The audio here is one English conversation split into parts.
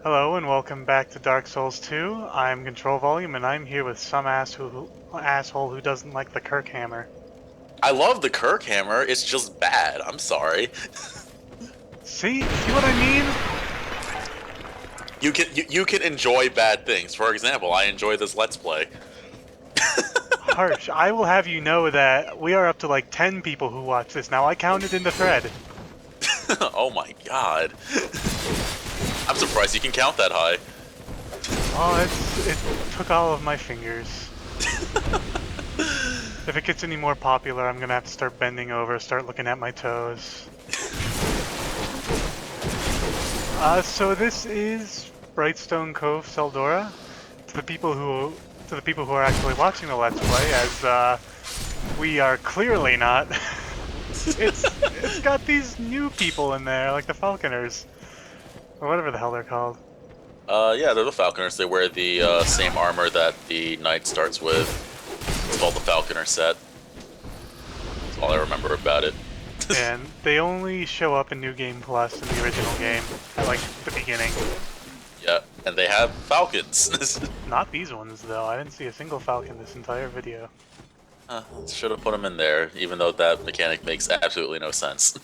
Hello and welcome back to Dark Souls 2. I'm Control Volume and I'm here with some asshole who doesn't like the Kirk hammer. I love the Kirk hammer. It's just bad. I'm sorry. See what I mean? You can enjoy bad things. For example, I enjoy this Let's Play. Harsh. I will have you know that we are up to like 10 people who watch this now. I counted in the thread. Oh my god. I'm surprised you can count that high. Oh, it took all of my fingers. If it gets any more popular, I'm gonna have to start bending over, start looking at my toes. So this is Brightstone Cove, Seldora. To the people who are actually watching the Let's Play, as we are clearly not. It's got these new people in there, like the Falconers, or whatever the hell they're called. Yeah, they're the Falconers. They wear the same armor that the Knight starts with. It's called the Falconer set. That's all I remember about it. And they only show up in New Game Plus in the original game at like the beginning. Yeah, and they have falcons. Not these ones though. I didn't see a single Falcon this entire video. Should have put them in there, even though that mechanic makes absolutely no sense.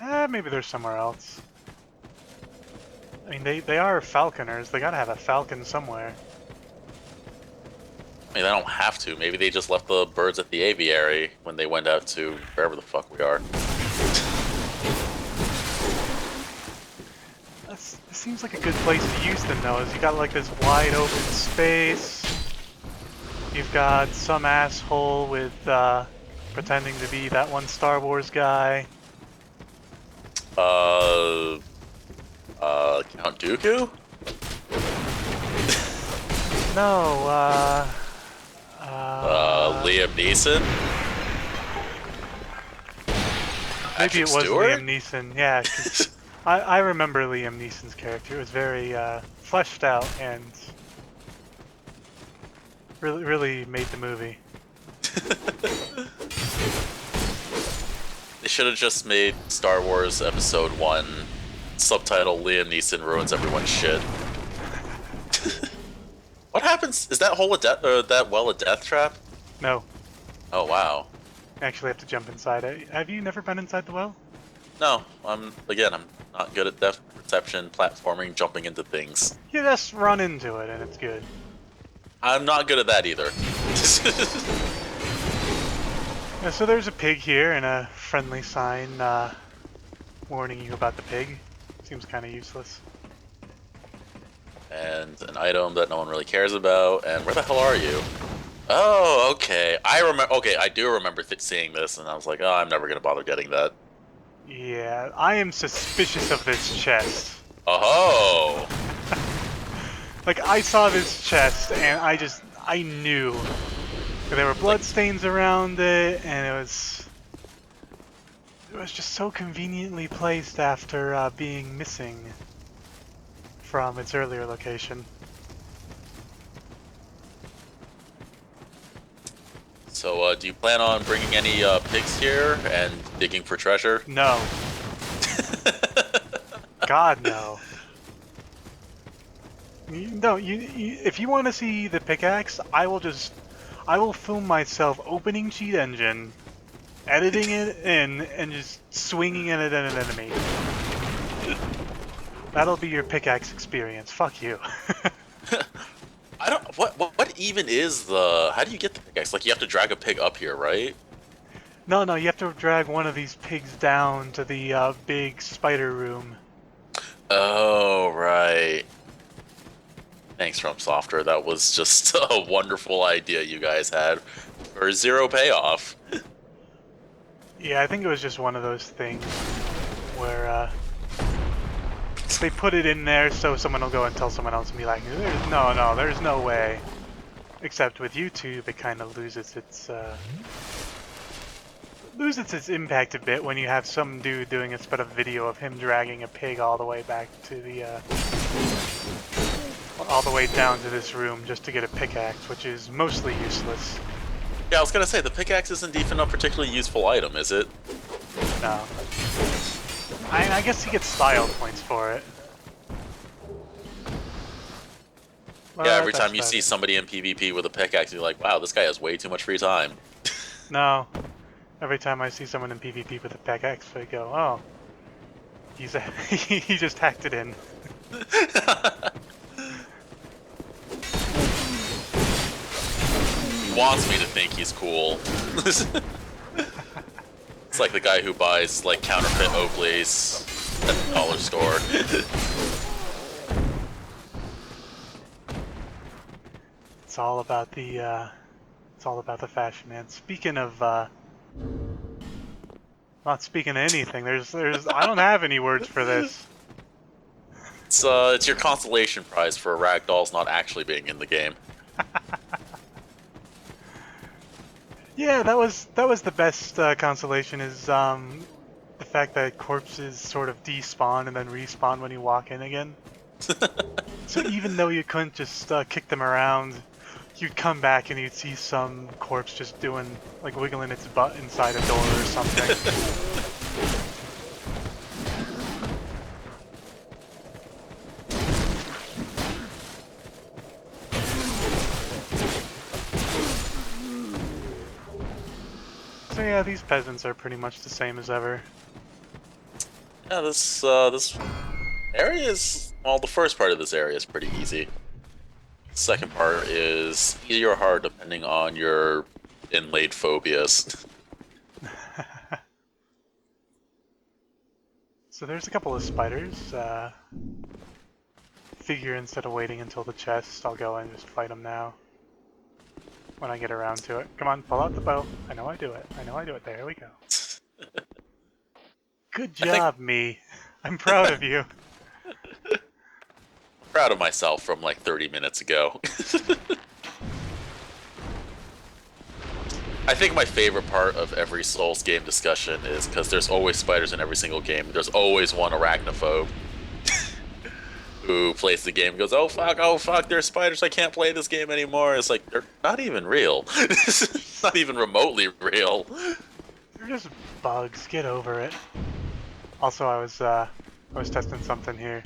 Maybe they're somewhere else. I mean, they are Falconers. They gotta have a Falcon somewhere. I mean, they don't have to. Maybe they just left the birds at the aviary when they went out to wherever the fuck we are. This seems like a good place to use them though, is you got like this wide open space. You've got some asshole with pretending to be that one Star Wars guy. Count Dooku? No, Liam Neeson? maybe Patrick it was Stewart? Liam Neeson. Yeah, 'cause I remember Liam Neeson's character. It was very fleshed out and really made the movie. They should have just made Star Wars Episode 1 subtitle Liam Neeson ruins everyone's shit. What happens? Is that hole a death or that well a death trap? No, Oh wow. I actually have to jump inside it. Have you never been inside the well? No, I'm not good at depth perception, platforming, jumping into things. You just run into it and it's good. I'm not good at that either. Yeah, so there's a pig here and a friendly sign warning you about the pig. Seems kind of useless. And an item that no one really cares about. And where the hell are you? Oh, okay. I remember. Okay, I do remember seeing this, and I was like, oh, I'm never gonna bother getting that. Yeah, I am suspicious of this chest. Oh, Like, I saw this chest and I knew. There were bloodstains around it and it was just so conveniently placed after being missing from its earlier location. so do you plan on bringing any pigs here and digging for treasure? No. God, no. If you want to see the pickaxe, I will film myself opening cheat engine, editing it in, and just swinging it at an enemy. That'll be your pickaxe experience. Fuck you. I don't. What even is the? How do you get the pickaxe? Like you have to drag a pig up here, right? No, you have to drag one of these pigs down to the big spider room. Oh, right. Thanks, From Software. That was just a wonderful idea you guys had for zero payoff. Yeah, I think it was just one of those things where they put it in there so someone will go and tell someone else and be like, there's no way. Except with YouTube, it kind of loses its impact a bit when you have some dude doing a sped up video of him dragging a pig all the way back to the all the way down to this room just to get a pickaxe, which is mostly useless. Yeah, I was gonna say, the pickaxe isn't even a particularly useful item, is it? No. I guess he gets style points for it. Yeah, every That's time you about see it. somebody in PvP with a pickaxe, you're like, wow, this guy has way too much free time. No. Every time I see someone in PvP with a pickaxe, I go, oh, he's a he just hacked it in. He wants me to think he's cool. It's like the guy who buys like counterfeit Oakleys at the dollar store. It's all about the fashion, man. Speaking of not speaking of anything, I don't have any words for this. It's your consolation prize for ragdolls not actually being in the game. Yeah, that was the best consolation is the fact that corpses sort of despawn and then respawn when you walk in again. So even though you couldn't just kick them around, you'd come back and you'd see some corpse just doing, like, wiggling its butt inside a door or something. So yeah, these peasants are pretty much the same as ever. Yeah, this area is, well, the first part of this area is pretty easy. The second part is easy or hard depending on your inlaid phobias. So there's a couple of spiders. Figure instead of waiting until the chest, I'll go and just fight them now. When I get around to it. Come on, pull out the bow. I know I do it. I know I do it. There we go. Good I think job, me. I'm proud of you. I'm proud of myself from like 30 minutes ago. I think my favorite part of every Souls game discussion is because there's always spiders in every single game. There's always one arachnophobe who plays the game and goes, oh fuck, there's spiders, I can't play this game anymore. It's like, they're not even real. Not even remotely real. They're just bugs. Get over it. Also, I was testing something here.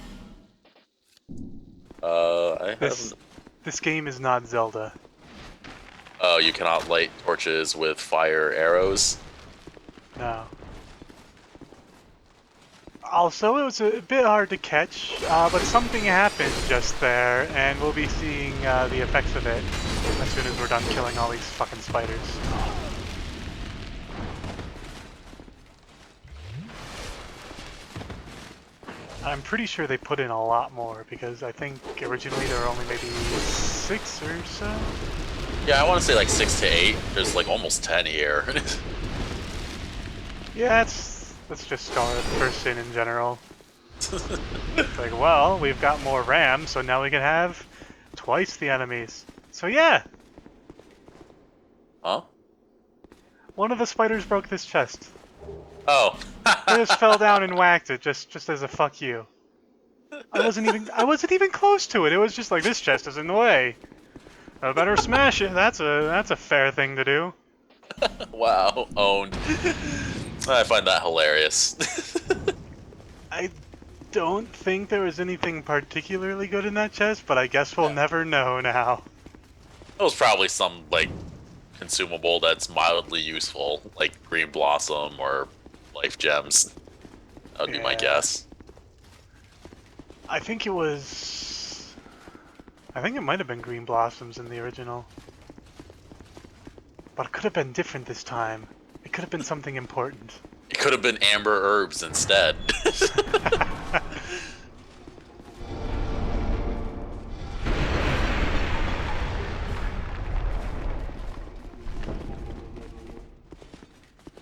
I This have... this game is not Zelda. Oh, you cannot light torches with fire arrows? No. Also, it was a bit hard to catch, but something happened just there, and we'll be seeing the effects of it as soon as we're done killing all these fucking spiders. I'm pretty sure they put in a lot more, because I think originally there were only maybe 6 or so? Yeah, I want to say like 6 to 8. There's like almost 10 here. Yeah, let's just call it the first sin in general. It's like, well, we've got more RAM, so now we can have twice the enemies. So yeah, Huh? one of the spiders broke this chest. Oh. They just fell down and whacked it, just as a fuck you. I wasn't even close to it. It was just like, this chest is in the way. I better smash it. That's a fair thing to do. Wow, owned. I find that hilarious. I don't think there was anything particularly good in that chest, but I guess we'll never know now. It was probably some, like, consumable that's mildly useful, like green blossom or life gems. That would be my guess. I think it might have been green blossoms in the original. But it could have been different this time. It could have been something important. It could have been amber herbs instead.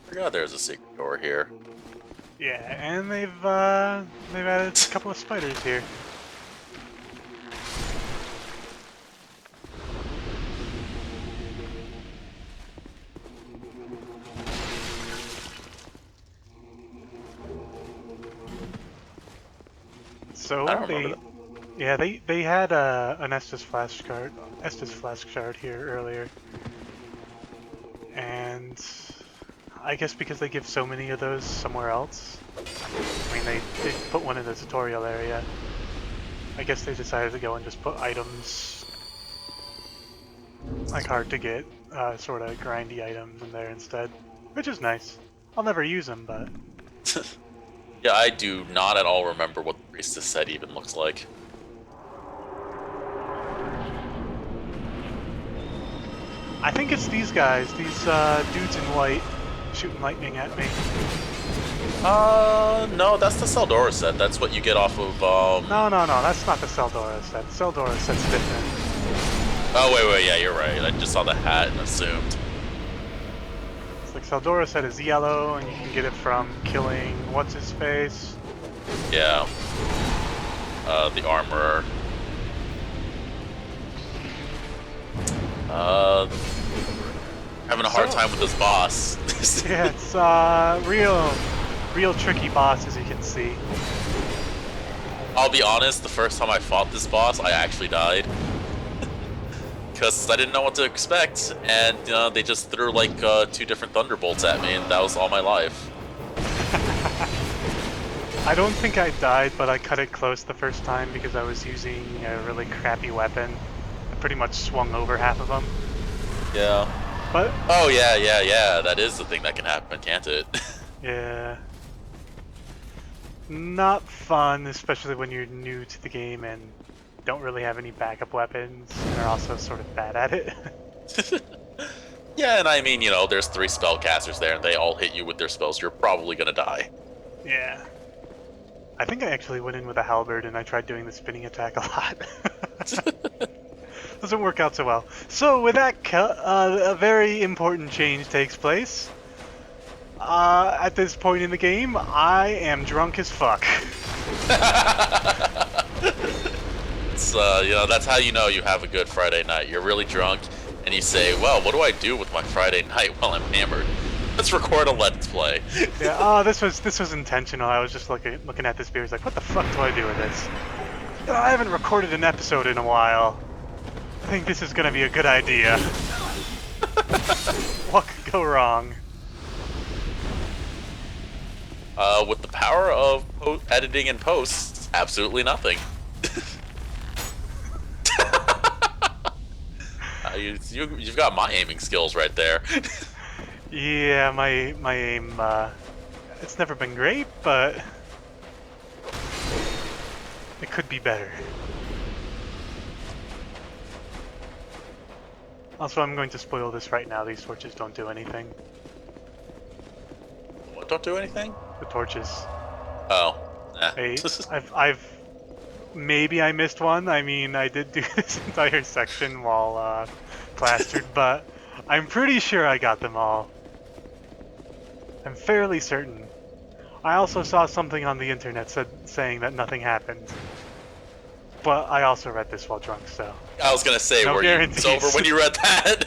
Forgot there's a secret door here. Yeah, and they've added a couple of spiders here. So I don't remember that. yeah, they had an Estus flask shard here earlier, and I guess because they give so many of those somewhere else. I mean, they put one in the tutorial area. I guess they decided to go and just put items like hard to get sort of grindy items in there instead, which is nice. I'll never use them, but Yeah, I do not at all remember what the Priestess set even looks like. I think it's these guys, these dudes in white, shooting lightning at me. No, that's the Seldora set. That's what you get off of, No, that's not the Seldora set. Seldora set's different. Oh, wait, yeah, you're right. I just saw the hat and assumed. It's like Seldora set is yellow, and you can get it from killing what's-his-face. Yeah. The Armorer. Having a hard time with this boss. Yeah, it's real tricky boss, as you can see. I'll be honest, the first time I fought this boss, I actually died. Because I didn't know what to expect, and they just threw like 2 different thunderbolts at me, and that was all my life. I don't think I died, but I cut it close the first time because I was using a really crappy weapon. I pretty much swung over half of them. Yeah. But oh yeah. That is the thing that can happen, can't it? yeah. Not fun, especially when you're new to the game and don't really have any backup weapons and are also sort of bad at it. Yeah, and I mean, there's 3 spellcasters there, and they all hit you with their spells. You're probably gonna die. Yeah. I think I actually went in with a halberd and I tried doing the spinning attack a lot. Doesn't work out so well. So with that cut, a very important change takes place. At this point in the game, I am drunk as fuck. It's, that's how you know you have a good Friday night. You're really drunk, and you say, well, what do I do with my Friday night while I'm hammered? Let's record a Let's Play. Yeah, this was intentional. I was just looking at this beer. I was like, what the fuck do I do with this? I haven't recorded an episode in a while. I think this is gonna be a good idea. What could go wrong? With the power of editing and posts, absolutely nothing. You've got my aiming skills right there. Yeah, my aim, it's never been great, but it could be better. Also, I'm going to spoil this right now. These torches don't do anything. What don't do anything? The torches. Oh. Maybe I missed one. I mean, I did do this entire section while plastered, but I'm pretty sure I got them all. I'm fairly certain. I also saw something on the internet saying that nothing happened. But I also read this while drunk, so... I was gonna say, no were you sober when you read that?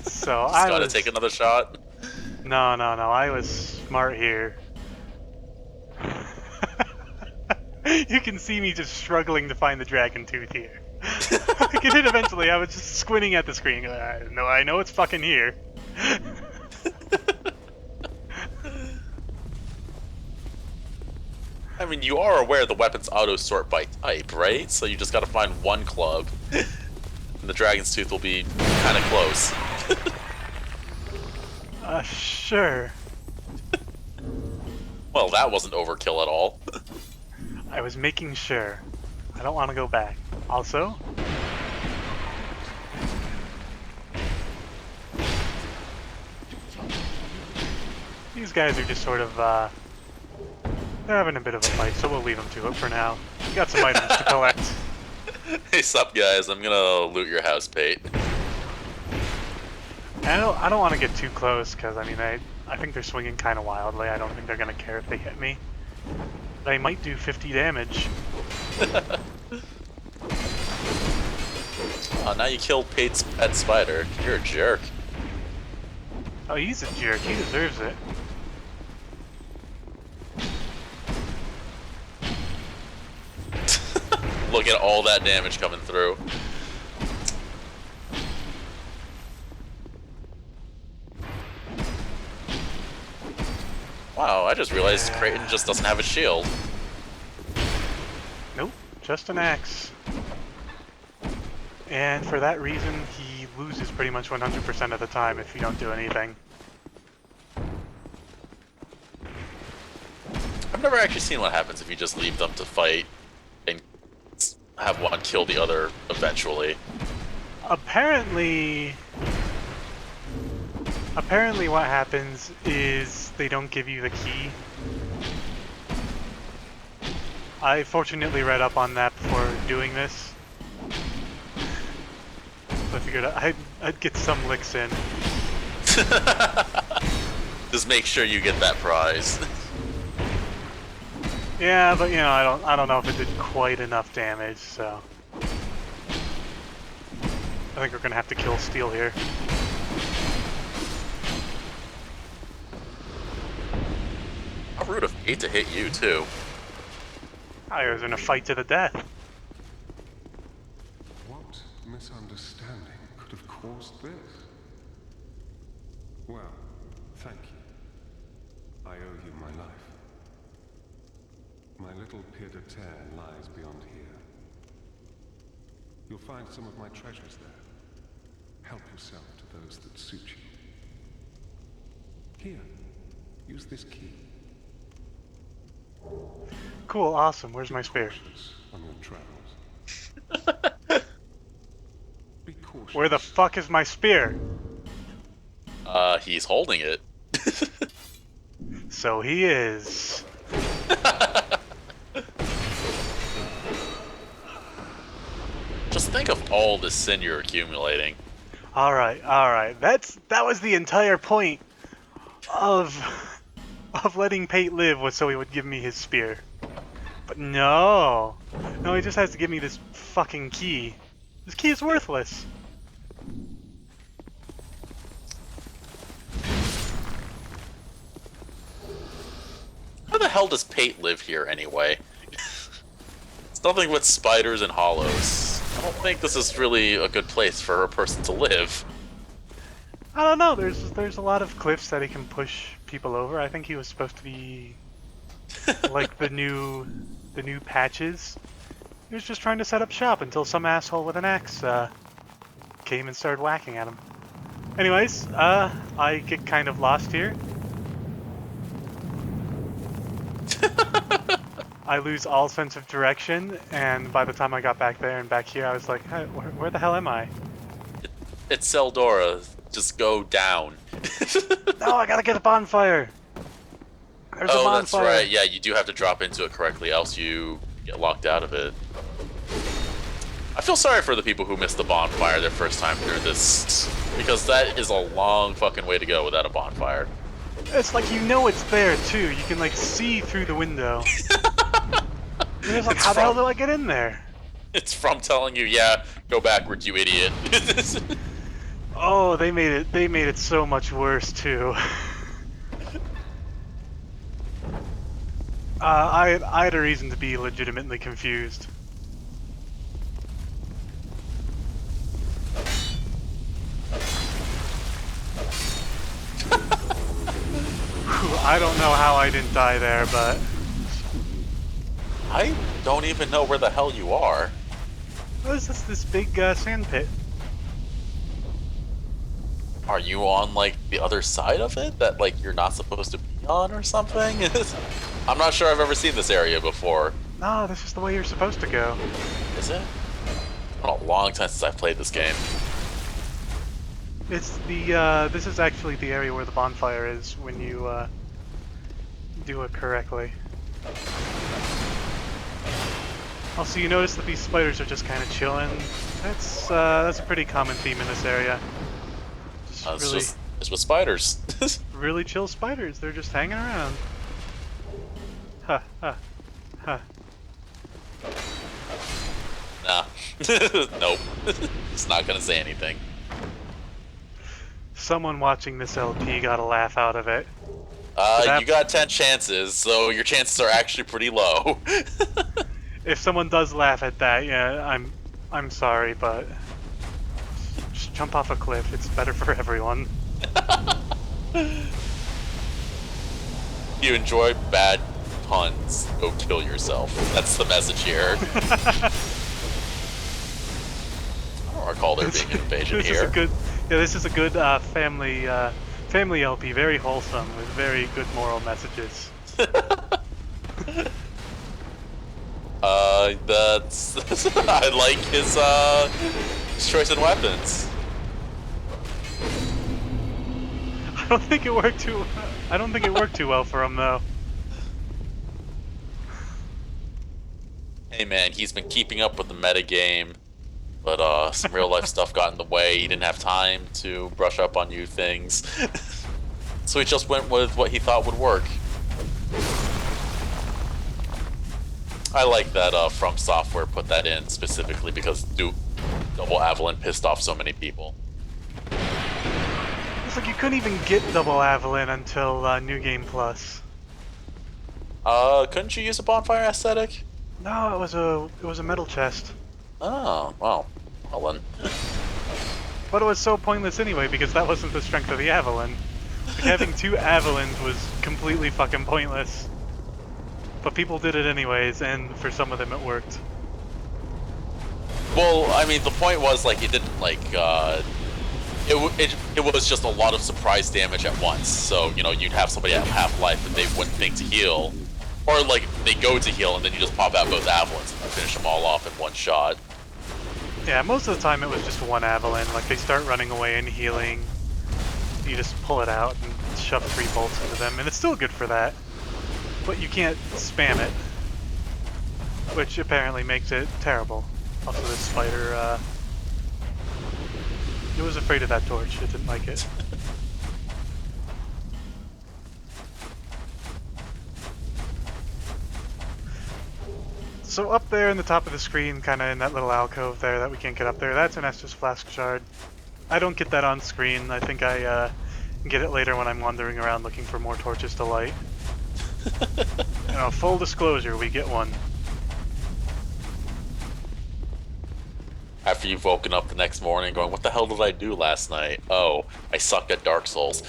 So I gotta take another shot. No, I was smart here. You can see me just struggling to find the dragon tooth here. I get it eventually. I was just squinting at the screen. I know it's fucking here. I mean, you are aware the weapons auto-sort by type, right? So you just gotta find one club. And the dragon's tooth will be kinda close. Sure. Well, that wasn't overkill at all. I was making sure. I don't want to go back. Also... these guys are just sort of, they're having a bit of a fight, so we'll leave them to it for now. We got some items to collect. Hey, sup guys, I'm gonna loot your house, Pate. I don't want to get too close, because, I mean, I think they're swinging kind of wildly. I don't think they're going to care if they hit me. They might do 50 damage. Oh, now you killed Pate's pet spider. You're a jerk. Oh, he's a jerk. He deserves it. Look at all that damage coming through. Wow, I just realized Creighton just doesn't have a shield. Nope, just an axe. And for that reason, he loses pretty much 100% of the time if you don't do anything. I've never actually seen what happens if you just leave them to fight and have one kill the other eventually. Apparently what happens is they don't give you the key. I fortunately read up on that before doing this. So I figured I'd get some licks in. Just make sure you get that prize. Yeah, but you know, I don't know if it did quite enough damage, so I think we're gonna have to kill Steel here. I would have hate to hit you too. I was in a fight to the death. What misunderstanding could have caused this? Well, thank you. I owe you my life. My little pied-à-terre lies beyond here. You'll find some of my treasures there. Help yourself to those that suit you. Here, use this key. Cool, awesome. Where's my Be spear? cautious on your travels. Be cautious. Where the fuck is my spear? He's holding it. So he is. Just think of all the sin you're accumulating. Alright. That was the entire point of letting Pate live, was so he would give me his spear. But no, he just has to give me this fucking key. This key is worthless. How the hell does Pate live here anyway? It's nothing but spiders and hollows. I don't think this is really a good place for a person to live. I don't know. There's a lot of cliffs that he can push people over. I think he was supposed to be like the new patches. He was just trying to set up shop until some asshole with an axe came and started whacking at him. Anyways, I get kind of lost here. I lose all sense of direction, and by the time I got back there and back here, I was like, hey, where the hell am I? It's Seldora. Just go down. No, I gotta get a bonfire! There's a bonfire! That's right. Yeah, you do have to drop into it correctly, else you get locked out of it. I feel sorry for the people who missed the bonfire their first time through this, because that is a long fucking way to go without a bonfire. It's like, you know it's there, too. You can, like, see through the window. You're just like, how the hell do I get in there? It's from telling you, yeah, go backwards, you idiot. Oh, they made it so much worse, too. I had a reason to be legitimately confused. I don't know how I didn't die there, but I don't even know where the hell you are. what is this big sand pit? Are you on, like, the other side of it that, like, you're not supposed to be on or something? I'm not sure I've ever seen this area before. No, this is the way you're supposed to go. Is it? It's been a long time since I've played this game. It's the this is actually the area where the bonfire is when you do it correctly. Also, you notice that these spiders are just kind of chilling. That's a pretty common theme in this area. It's with spiders. Really chill spiders. They're just hanging around. Ha ha ha. Nah. Nope. It's not gonna say anything. Someone watching this LP got a laugh out of it. You got 10 chances, so your chances are actually pretty low. if someone does laugh at that, yeah, I'm sorry, but just jump off a cliff. It's better for everyone. You enjoy bad puns, go kill yourself. That's the message here. I don't recall there being an invasion This here. is a good, yeah, this is a good family LP. Very wholesome with very good moral messages. That's I like his choice in weapons. I don't think it worked too. I don't think it worked too well for him though. Hey man, he's been keeping up with the metagame, but some real life stuff got in the way. He didn't have time to brush up on new things, so he just went with what he thought would work. I like that From Software put that in specifically because Double Avalon pissed off so many people. It's like you couldn't even get Double Avalon until New Game Plus. Couldn't you use a bonfire aesthetic? No, it was a metal chest. Oh, well then. But it was so pointless anyway because that wasn't the strength of the Avalon. Like, having two Avalons was completely fucking pointless. But people did it anyways, and for some of them it worked. Well, I mean, the point was, like, it didn't, like, it was just a lot of surprise damage at once. So, you know, you'd have somebody at half-life and they wouldn't think to heal. Or, like, they go to heal and then you just pop out both Avalons and finish them all off in one shot. Yeah, most of the time it was just one Avalon. Like, they start running away and healing. You just pull it out and shove 3 bolts into them, and it's still good for that. But you can't spam it, which apparently makes it terrible. Also, this spider, it was afraid of that torch. It didn't like it. So up there in the top of the screen, kind of in that little alcove there that we can't get up there, that's an Estus Flask Shard. I don't get that on screen. I think I get it later when I'm wandering around looking for more torches to light. You know, full disclosure, we get one. After you've woken up the next morning going, what the hell did I do last night? Oh, I sucked at Dark Souls.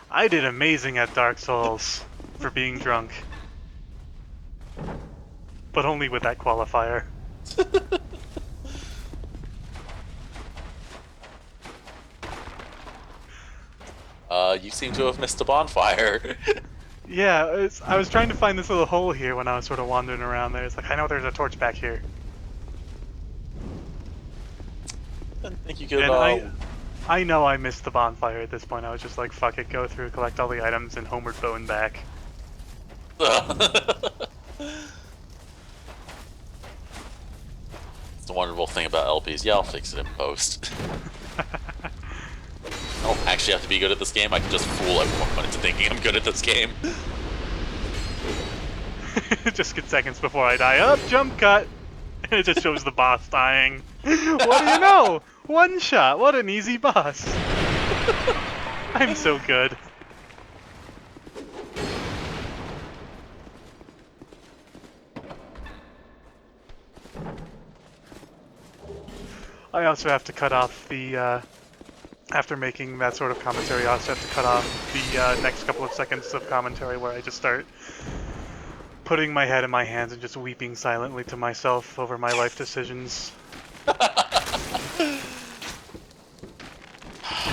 I did amazing at Dark Souls for being drunk. But only with that qualifier. You seem to have missed a bonfire. Yeah, I was trying to find this little hole here when I was sort of wandering around there. It's like, I know there's a torch back here. I think you could, And I know I missed the bonfire at this point. I was just like, fuck it, go through, collect all the items, and homeward bow and back. It's the wonderful thing about LPs. Yeah, I'll fix it in post. I don't actually have to be good at this game. I can just fool everyone into thinking I'm good at this game. Just get seconds before I die. Up, jump cut! And it just shows the boss dying. What do you know? One shot. What an easy boss. I'm so good. I also have to cut off the, after making that sort of commentary, I also have to cut off the next couple of seconds of commentary where I just start putting my head in my hands and just weeping silently to myself over my life decisions.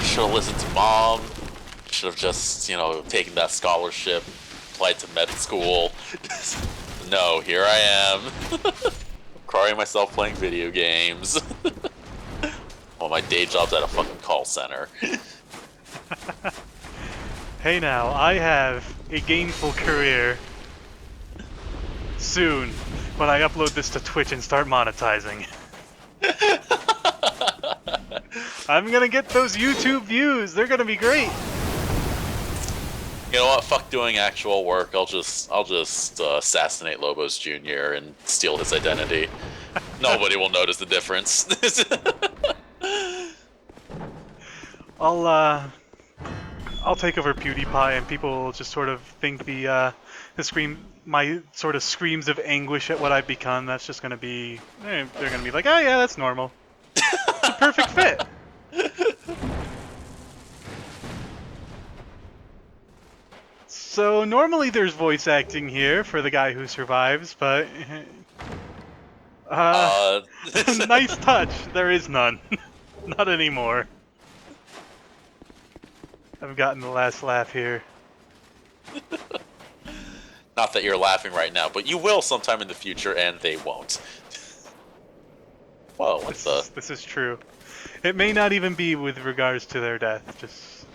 Should have listened to Mom. Should have just, you know, taken that scholarship, applied to med school. No, here I am. Crying myself playing video games. Well, my day job's at a fucking call center. Hey now, I have a gainful career. Soon, when I upload this to Twitch and start monetizing. I'm gonna get those YouTube views. They're gonna be great. You know what? Fuck doing actual work. I'll just assassinate Lobos Jr. and steal his identity. Nobody will notice the difference. I'll take over PewDiePie, and people will just sort of think my sort of screams of anguish at what I've become. That's just gonna be, they're gonna be like, oh yeah, that's normal. It's a perfect fit. So normally there's voice acting here for the guy who survives, but Uh, nice touch. There is none. Not anymore. I've gotten the last laugh here. not that you're laughing right now, but you will sometime in the future, and they won't. Whoa, what the? This is true. It may not even be with regards to their death. Just,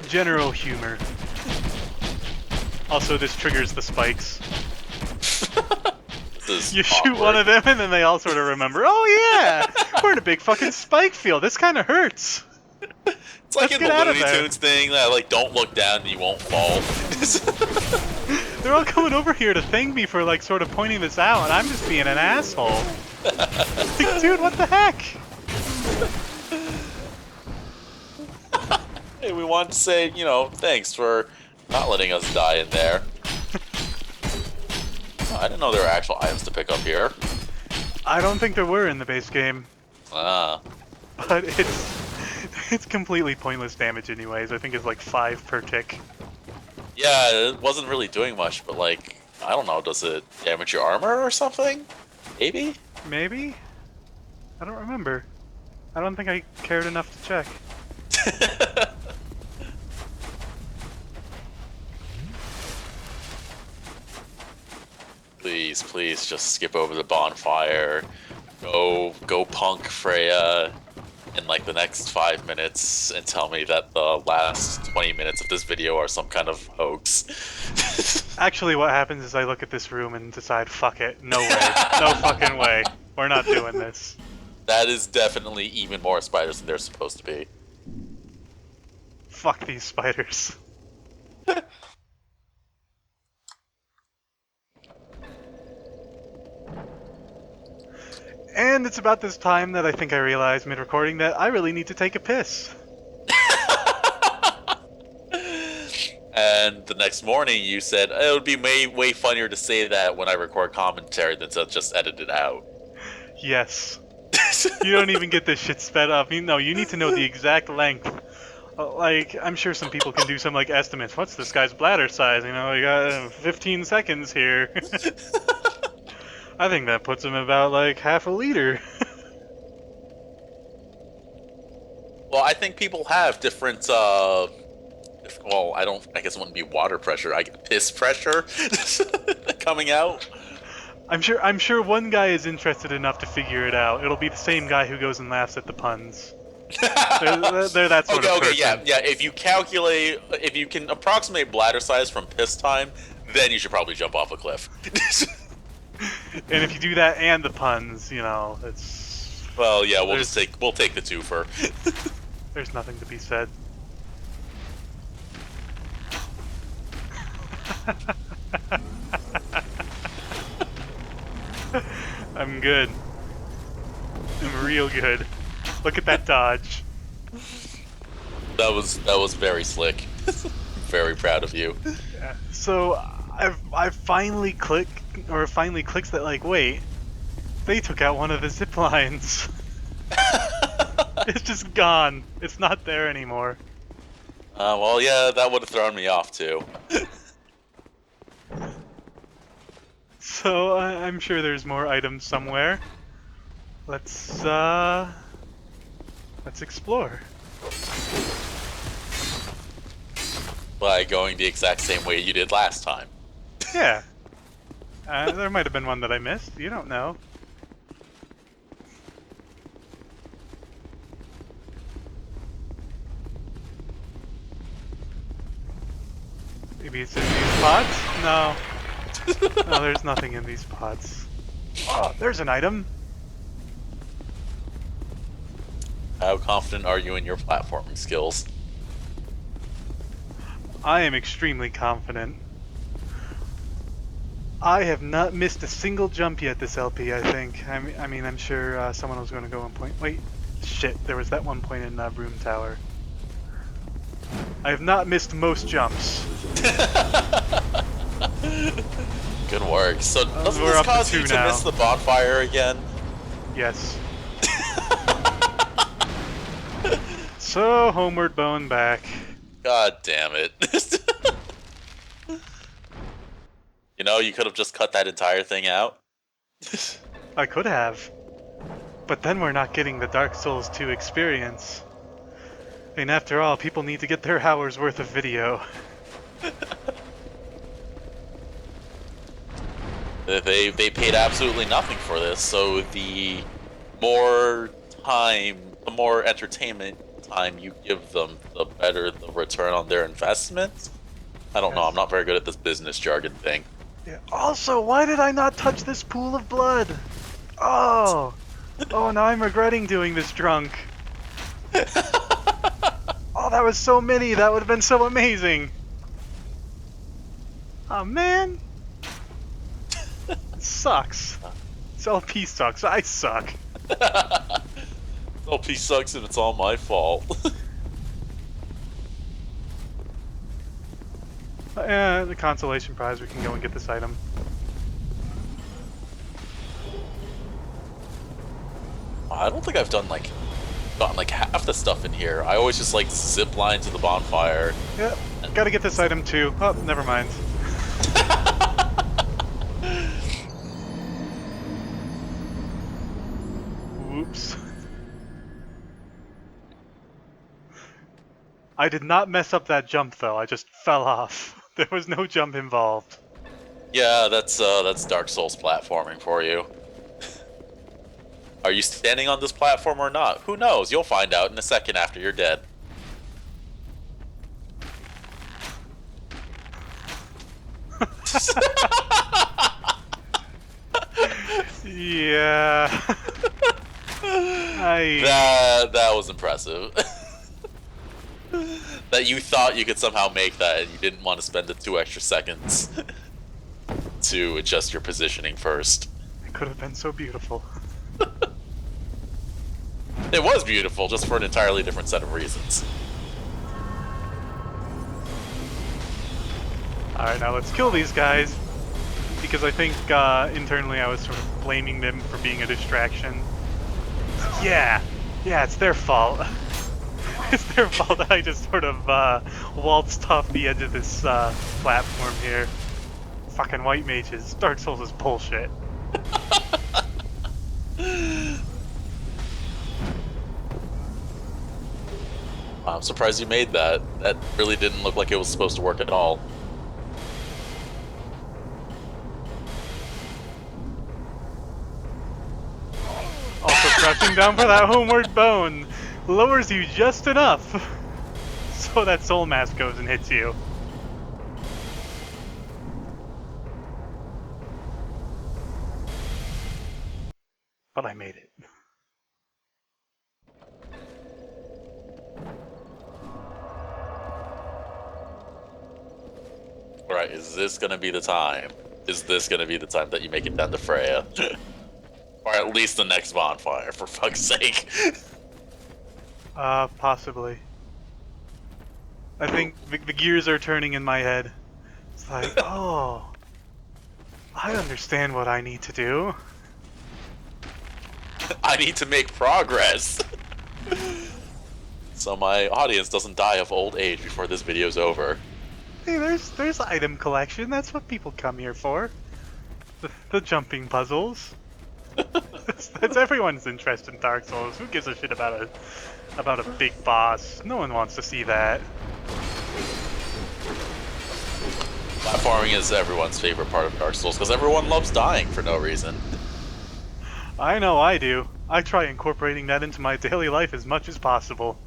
general humor. Also, this triggers the spikes. This You is shoot one of them, and then they all sort of remember, oh yeah, we're in a big fucking spike field. This kind of hurts. It's like Let's in get the out of Looney there. Tunes thing that like don't look down and you won't fall. They're all coming over here to thank me for like sort of pointing this out, and I'm just being an asshole. Like, dude, what the heck? Hey, we want to say, thanks for not letting us die in there. Oh, I didn't know there were actual items to pick up here. I don't think there were in the base game, Ah. but it's completely pointless damage anyways. I think it's like 5 per tick. Yeah, it wasn't really doing much, but like, I don't know, does it damage your armor or something? Maybe? Maybe? I don't remember. I don't think I cared enough to check. Please, please, just skip over the bonfire. Go punk Freya in like the next 5 minutes and tell me that the last 20 minutes of this video are some kind of hoax. Actually, what happens is I look at this room and decide, fuck it, no way, no fucking way. We're not doing this. That is definitely even more spiders than they're supposed to be. Fuck these spiders. And it's about this time that I think I realized mid-recording that I really need to take a piss. And the next morning you said, it would be way funnier to say that when I record commentary than to just edit it out. Yes. You don't even get this shit sped up. You need to know the exact length. Like, I'm sure some people can do some, like, estimates. What's this guy's bladder size? You got 15 seconds here. I think that puts him about, like, half a liter. Well, I think people have different, I guess it wouldn't be water pressure. Piss pressure coming out. I'm sure one guy is interested enough to figure it out. It'll be the same guy who goes and laughs at the puns. They're that sort of person. Yeah. If you can approximate bladder size from piss time, then you should probably jump off a cliff. And if you do that and the puns, it's... Well, yeah, we'll take the twofer. There's nothing to be said. I'm good. I'm real good. Look at that dodge. That was very slick. Very proud of you. Yeah. So I've finally clicks that, like, wait, they took out one of the zip lines. It's just gone. It's not there anymore. Well, yeah, that would have thrown me off too. So I'm sure there's more items somewhere. Let's explore. By going the exact same way you did last time. Yeah. There might have been one that I missed. You don't know. Maybe it's in these pots? No. No, there's nothing in these pots. Oh, there's an item. How confident are you in your platforming skills? I am extremely confident. I have not missed a single jump yet this LP, I think. I mean, I'm sure someone was going to go and point. Wait, shit, there was that one point in Room Tower. I have not missed most jumps. Good work. So doesn't we're this up to cause you 2 to now. miss the bonfire again? Yes. So, homeward bound back. God damn it. You know, you could have just cut that entire thing out. I could have. But then we're not getting the Dark Souls 2 experience. And after all, people need to get their hours worth of video. They paid absolutely nothing for this, so the more time, the more entertainment time you give them, the better the return on their investment. I don't know, Yes. I'm not very good at this business jargon thing. Yeah. Also, why did I not touch this pool of blood? Oh! Oh, now I'm regretting doing this drunk. Oh, that was so many. That would have been so amazing. Oh, man. It sucks. This LP sucks. I suck. LP sucks and it's all my fault. The consolation prize, we can go and get this item. I don't think I've gotten like half the stuff in here. I always just like zip line to the bonfire. Yep, gotta get this item too. Oh, never mind. Whoops. I did not mess up that jump though, I just fell off. There was no jump involved. Yeah, that's Dark Souls platforming for you. Are you standing on this platform or not? Who knows? You'll find out in a second after you're dead. Yeah. That was impressive. That you thought you could somehow make that and you didn't want to spend the 2 extra seconds to adjust your positioning first. It could have been so beautiful. It was beautiful, just for an entirely different set of reasons. Alright, now let's kill these guys. Because I think internally I was sort of blaming them for being a distraction. Yeah, it's their fault. It's their fault that I just sort of waltzed off the edge of this platform here. Fucking white mages. Dark Souls is bullshit. I'm surprised you made that. That really didn't look like it was supposed to work at all. Also, crouching down for that homeward bone lowers you just enough so that soul mask goes and hits you. But I made it. Alright, is this gonna be the time? Is this gonna be the time that you make it down to Freya? Or at least the next bonfire, for fuck's sake. Possibly. I think the gears are turning in my head. It's like, oh, I understand what I need to do. I need to make progress. So my audience doesn't die of old age before this video's over. Hey, there's item collection. That's what people come here for. The jumping puzzles. That's everyone's interest in Dark Souls. Who gives a shit about a big boss? No one wants to see that. Platforming is everyone's favorite part of Dark Souls because everyone loves dying for no reason. I know I do. I try incorporating that into my daily life as much as possible.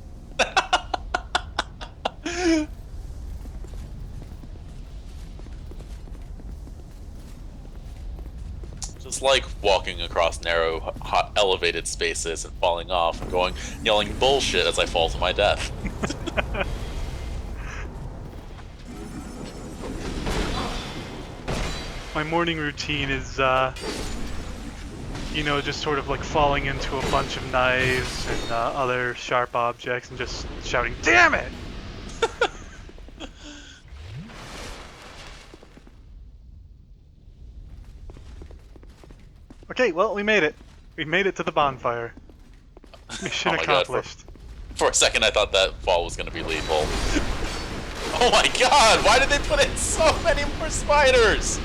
Just like walking across narrow, hot, elevated spaces and falling off and yelling bullshit as I fall to my death. My morning routine is, you know, just sort of like falling into a bunch of knives and other sharp objects and just shouting, "Damn it!" Okay, well, we made it. We made it to the bonfire. Mission Oh my god, accomplished. for a second I thought that fall was gonna be lethal. Oh my god, why did they put in so many more spiders?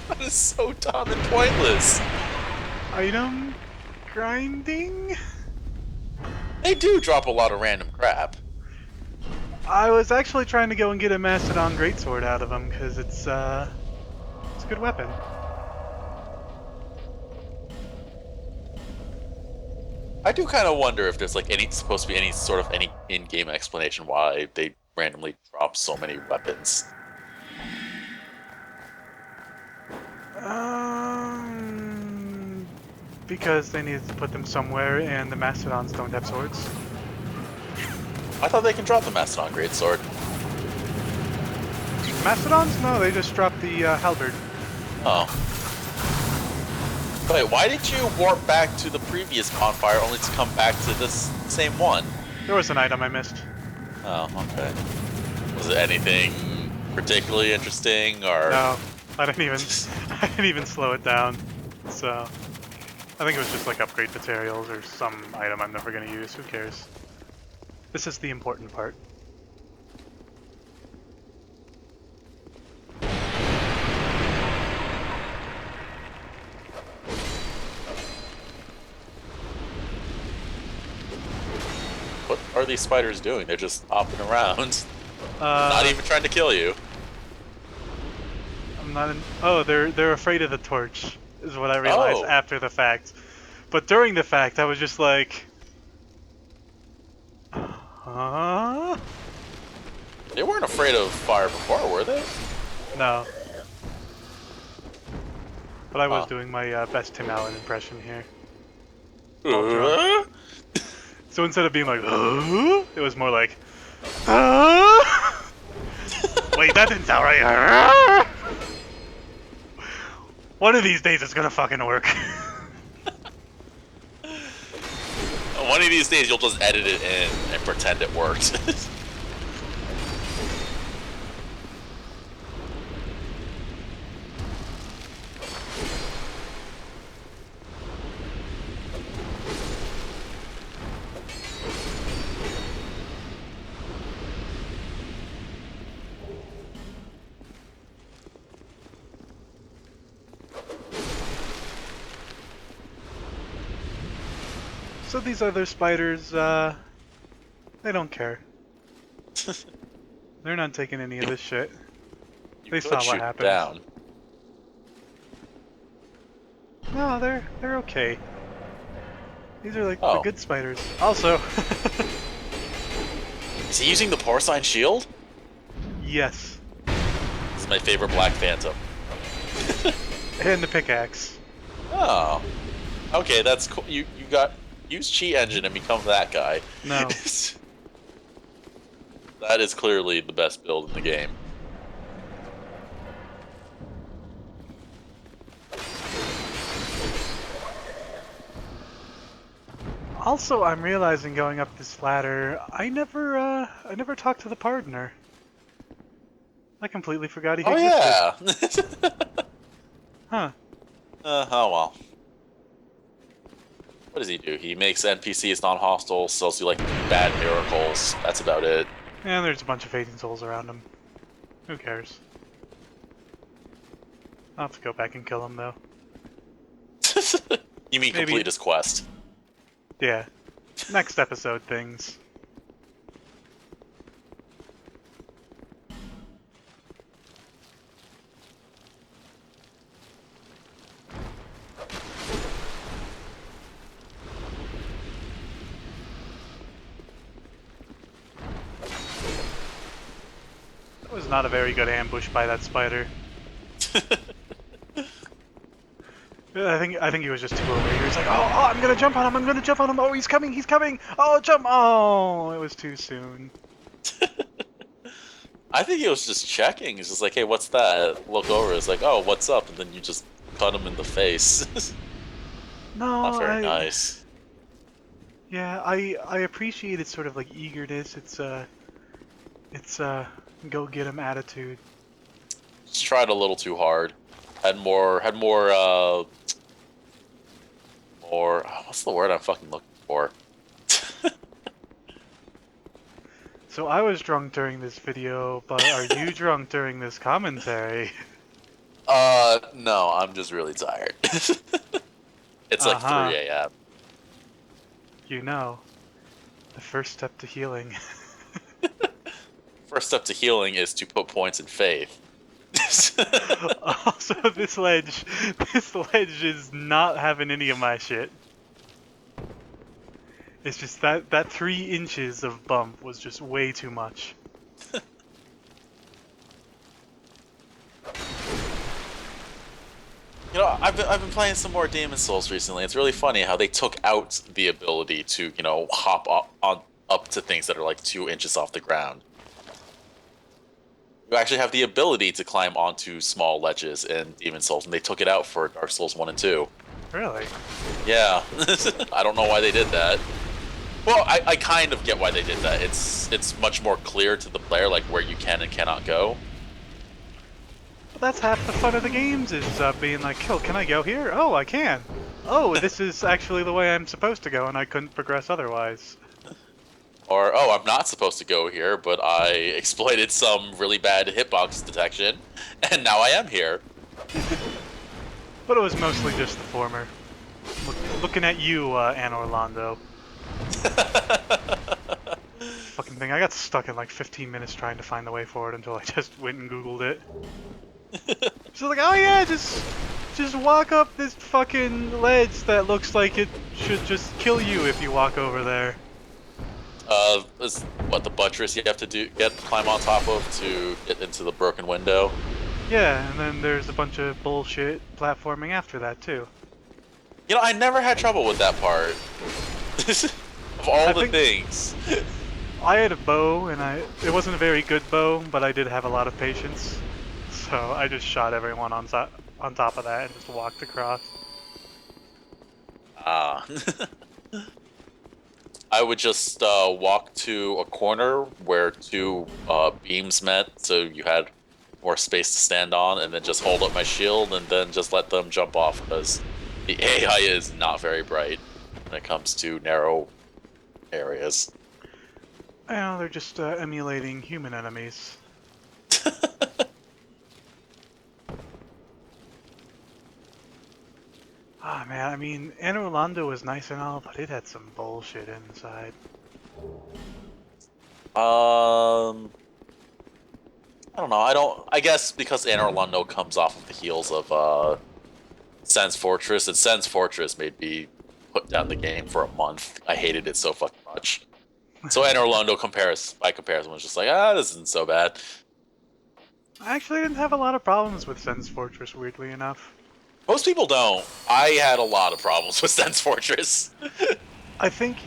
That is so dumb and pointless. Item grinding? They do drop a lot of random crap. I was actually trying to go and get a Mastodon Greatsword out of him, because it's a good weapon. I do kind of wonder if there's like supposed to be any sort of in-game explanation why they randomly drop so many weapons. Because they needed to put them somewhere, and the Mastodons don't have swords. I thought they can drop the Mastodon Greatsword. Mastodons? No, they just drop the halberd. Oh. Wait, why did you warp back to the previous bonfire only to come back to this same one? There was an item I missed. Oh, okay. Was it anything particularly interesting, or? No, I didn't even slow it down. So, I think it was just like upgrade materials or some item I'm never gonna use. Who cares? This is the important part. What are these spiders doing? They're just hopping around. Not even trying to kill you. I'm not in. Oh, they're afraid of the torch, is what I realized Oh. after the fact. But during the fact, I was just like, huh? They weren't afraid of fire before, were they? No. But I was Huh. doing my best Tim Allen impression here. Uh? So instead of being like, huh? It was more like, huh? Wait, that didn't sound right. One of these days it's gonna fucking work. One of these days you'll just edit it in and pretend it worked. So these other spiders, they don't care. They're not taking any of this shit. You They could saw what shoot happened. down. No, they're okay. These are like the Oh. good spiders. Also, Is he using the porcine shield? yes, This is my favorite Black Phantom. and the pickaxe. Oh. Okay, that's cool. You got use cheat engine and become that guy. No. That is clearly the best build in the game. Also, I'm realizing going up this ladder, I never talked to the pardoner. I completely forgot he Oh existed. yeah. Huh. Oh well. What does he do? He makes NPCs non-hostile, sells you like bad miracles. That's about it. And there's a bunch of fading souls around him. Who cares? I'll have to go back and kill him though. You mean Maybe- complete his quest? Yeah. Next episode things. That was not a very good ambush by that spider. I think he was just too over. He was like, oh, I'm gonna jump on him, I'm gonna jump on him, oh, he's coming, oh, jump, oh, it was too soon. I think he was just checking. He's just like, hey, what's that? Look over. It's like, oh, what's up? And then you just cut him in the face. No, Not very nice. Yeah, I appreciate its sort of like eagerness, it's go get him attitude. Just tried a little too hard. more. What's the word I'm fucking looking for? So I was drunk during this video, but are you drunk during this commentary? No, I'm just really tired. It's like Uh-huh. 3 a.m. You know, the first step to healing. First step to healing is to put points in faith. Also, this ledge is not having any of my shit. It's just that 3 inches of bump was just way too much. You know, I've been playing some more Demon Souls recently. It's really funny how they took out the ability to, you know, hop up to things that are like 2 inches off the ground. You actually have the ability to climb onto small ledges in Demon Souls, and they took it out for Dark Souls 1 and 2. Really? Yeah. I don't know why they did that. Well, I kind of get why they did that. It's much more clear to the player, like, where you can and cannot go. But that's half the fun of the games, is being like, oh, can I go here? Oh, I can. Oh, this is actually the way I'm supposed to go, and I couldn't progress otherwise. Or, oh, I'm not supposed to go here, but I exploited some really bad hitbox detection, and now I am here. But it was mostly just the former. Looking at you, Anne Orlando. Fucking thing. I got stuck in like 15 minutes trying to find the way forward until I just went and Googled it. She's like, oh yeah, just walk up this fucking ledge that looks like it should just kill you if you walk over there. Is what the buttress you have to climb on top of to get into the broken window. Yeah, and then there's a bunch of bullshit platforming after that too. You know, I never had trouble with that part. Of all the things. I had a bow, and it wasn't a very good bow, but I did have a lot of patience. So I just shot everyone on top of that and just walked across. Ah. I would just walk to a corner where 2 beams met, so you had more space to stand on, and then just hold up my shield and then just let them jump off, because the AI is not very bright when it comes to narrow areas. I know, they're just emulating human enemies. Ah man, I mean, Anne Orlando was nice and all, but it had some bullshit inside. I don't know. I guess because Anne Orlando comes off of the heels of Sen's Fortress, and Sen's Fortress made me put down the game for a month. I hated it so fucking much. So Anne Orlando by comparison was just like, this isn't so bad. I actually didn't have a lot of problems with Sen's Fortress, weirdly enough. Most people don't. I had a lot of problems with Sen's Fortress. I think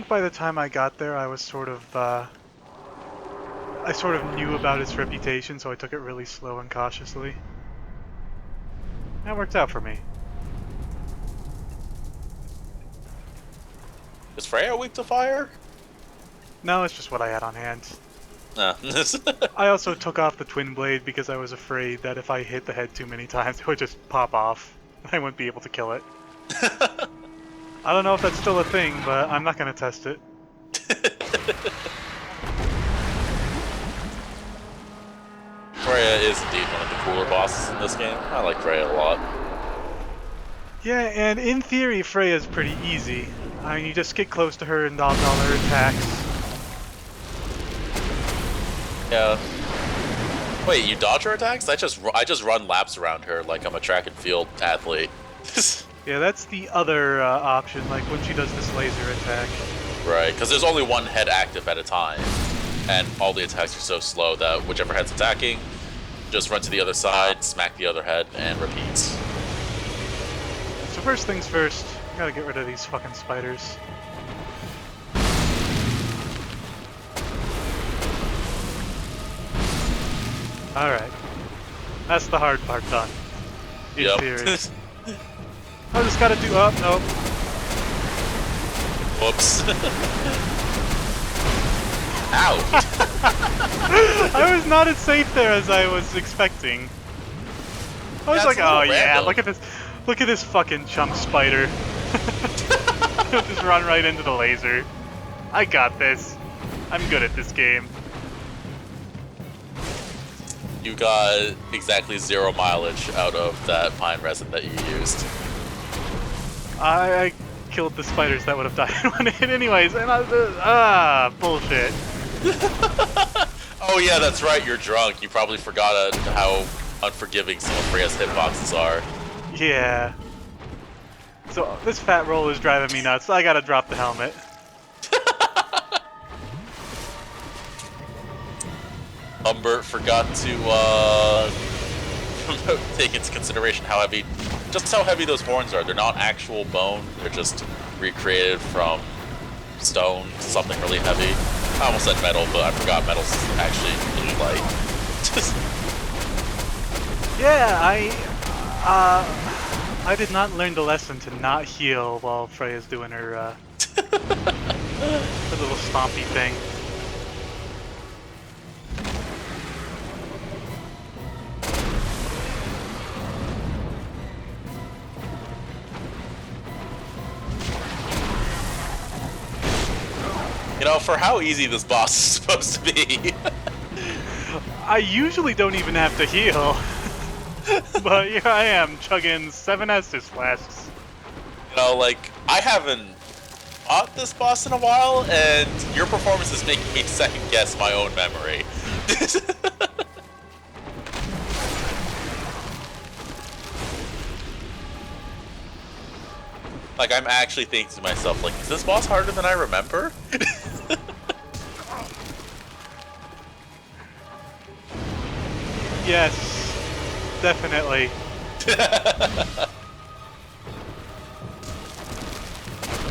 by the time I got there, I was sort of, I sort of knew about its reputation, so I took it really slow and cautiously. That worked out for me. Is Freya weak to fire? No, it's just what I had on hand. No. I also took off the twin blade because I was afraid that if I hit the head too many times, it would just pop off. I wouldn't be able to kill it. I don't know if that's still a thing, but I'm not going to test it. Freya is indeed one of the cooler bosses in this game. I like Freya a lot. Yeah, and in theory, Freya's pretty easy. I mean, you just get close to her and dodge all her attacks. Yeah. Wait, you dodge her attacks? I just run laps around her like I'm a track and field athlete. Yeah, that's the other option, like when she does this laser attack. Right, because there's only one head active at a time, and all the attacks are so slow that whichever head's attacking, just run to the other side, smack the other head, and repeats. So first things first, I gotta get rid of these fucking spiders. Alright. That's the hard part done. In theory. I just gotta do up, nope. Whoops. Ow! I was not as safe there as I was expecting. I was Yeah, like, it's a little oh yeah, random. look at this fucking chump spider. Just run right into the laser. I got this. I'm good at this game. You got exactly 0 mileage out of that pine resin that you used. I killed the spiders that would have died in one hit anyways, and bullshit. Oh yeah, that's right, you're drunk. You probably forgot how unforgiving some of Freya's hitboxes are. Yeah. So this fat roll is driving me nuts. I gotta drop the helmet. Humbert forgot to take into consideration how heavy those horns are. They're not actual bone, they're just recreated from stone, something really heavy. I almost said metal, but I forgot metal's actually really light. Yeah, I did not learn the lesson to not heal while Freya's doing her, her little stompy thing. You know, for how easy this boss is supposed to be. I usually don't even have to heal. But here I am, chugging 7 Estus flasks. You know, like, I haven't fought this boss in a while, and your performance is making me second guess my own memory. Like, I'm actually thinking to myself, like, is this boss harder than I remember? Yes, definitely.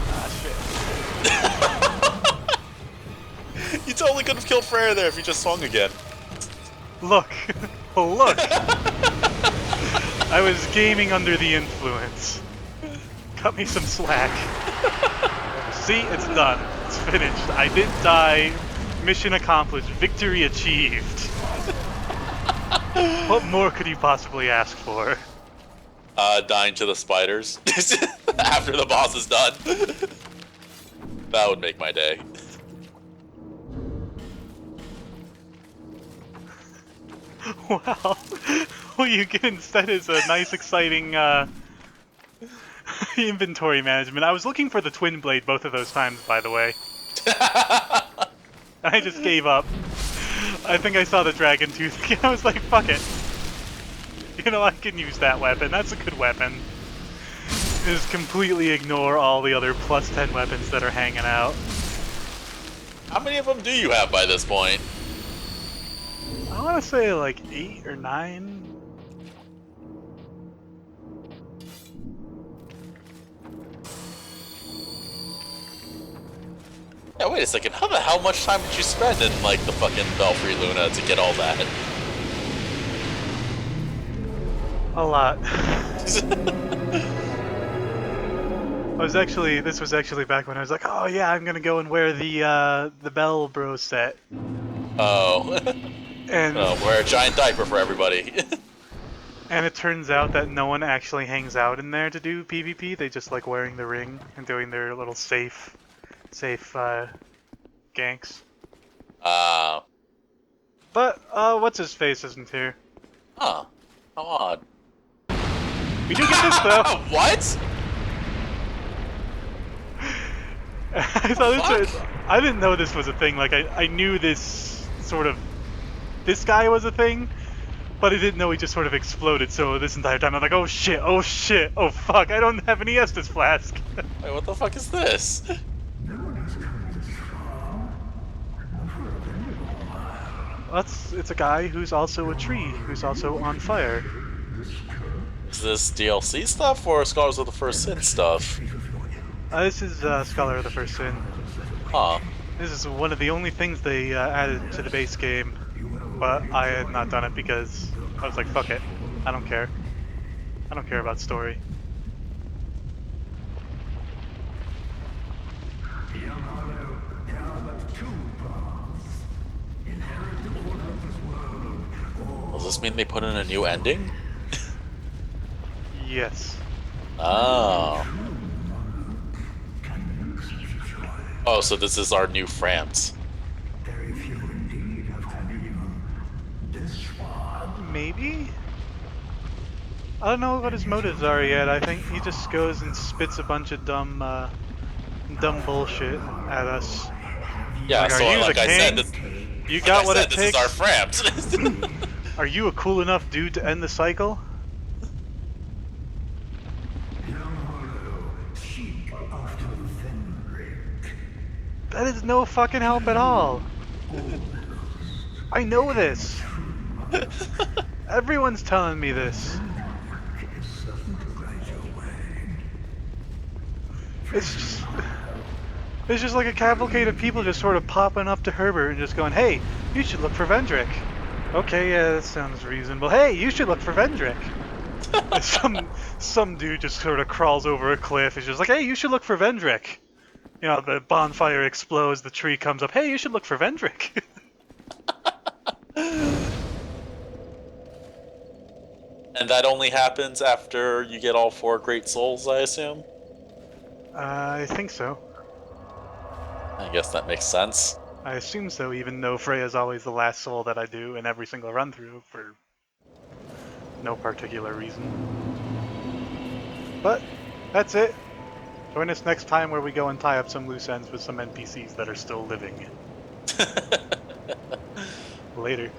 Ah, shit. You totally could have killed Freya there if you just swung again. Look. Look. I was gaming under the influence. Cut me some slack. See, it's done. It's finished. I didn't die. Mission accomplished. Victory achieved. What more could you possibly ask for? Dying to the spiders after the boss is done. That would make my day. Wow. What you get instead is a nice, exciting inventory management. I was looking for the twin blade both of those times, by the way. I just gave up. I think I saw the dragon tooth again. I was like, fuck it. You know, I can use that weapon. That's a good weapon. Just completely ignore all the other plus 10 weapons that are hanging out. How many of them do you have by this point? I want to say like 8 or 9. Yeah, wait a second. How much time did you spend in, like, the fucking Belfry Luna to get all that? A lot. This was actually back when I was like, oh yeah, I'm gonna go and wear the Bell Bro set. Oh. And Wear a giant diaper for everybody. and it turns out that no one actually hangs out in there to do PvP. They just like wearing the ring and doing their little safe ganks. But what's his face isn't here. Huh. How odd. We do get this though. What? I thought I didn't know this was a thing. Like I knew this guy was a thing, but I didn't know he just sort of exploded. So this entire time I'm like, oh shit, oh fuck, I don't have any Estus flask. Wait, what the fuck is this? It's a guy who's also a tree, who's also on fire. Is this DLC stuff or Scholars of the First Sin stuff? This is Scholar of the First Sin. Huh. This is one of the only things they added to the base game, but I had not done it because I was like, fuck it, I don't care. I don't care about story. Does this mean they put in a new ending? Yes. Oh. Oh, so this is our new France. Very few indeed have had even this far. Maybe? I don't know what his motives are yet. I think he just goes and spits a bunch of dumb bullshit at us. Yeah, Like, are so you the like I said, king? this, You like I got what said, it this is our takes? France. Are you a cool enough dude to end the cycle? Young Hollow, seek after Fenric. That is no fucking help at all. I know this. Everyone's telling me this. Is certain to guide your way. It's just it's just like a cavalcade of people just sort of popping up to Herbert and just going, "Hey, you should look for Vendrick." Okay, yeah, that sounds reasonable. Hey, you should look for Vendrick. And some dude just sort of crawls over a cliff. He's just like, "Hey, you should look for Vendrick." You know, the bonfire explodes, the tree comes up. Hey, you should look for Vendrick. And that only happens after you get all 4 great souls, I assume? I think so. I guess that makes sense. I assume so, even though Freya's always the last soul that I do in every single run through for no particular reason. But that's it. Join us next time where we go and tie up some loose ends with some NPCs that are still living. Later.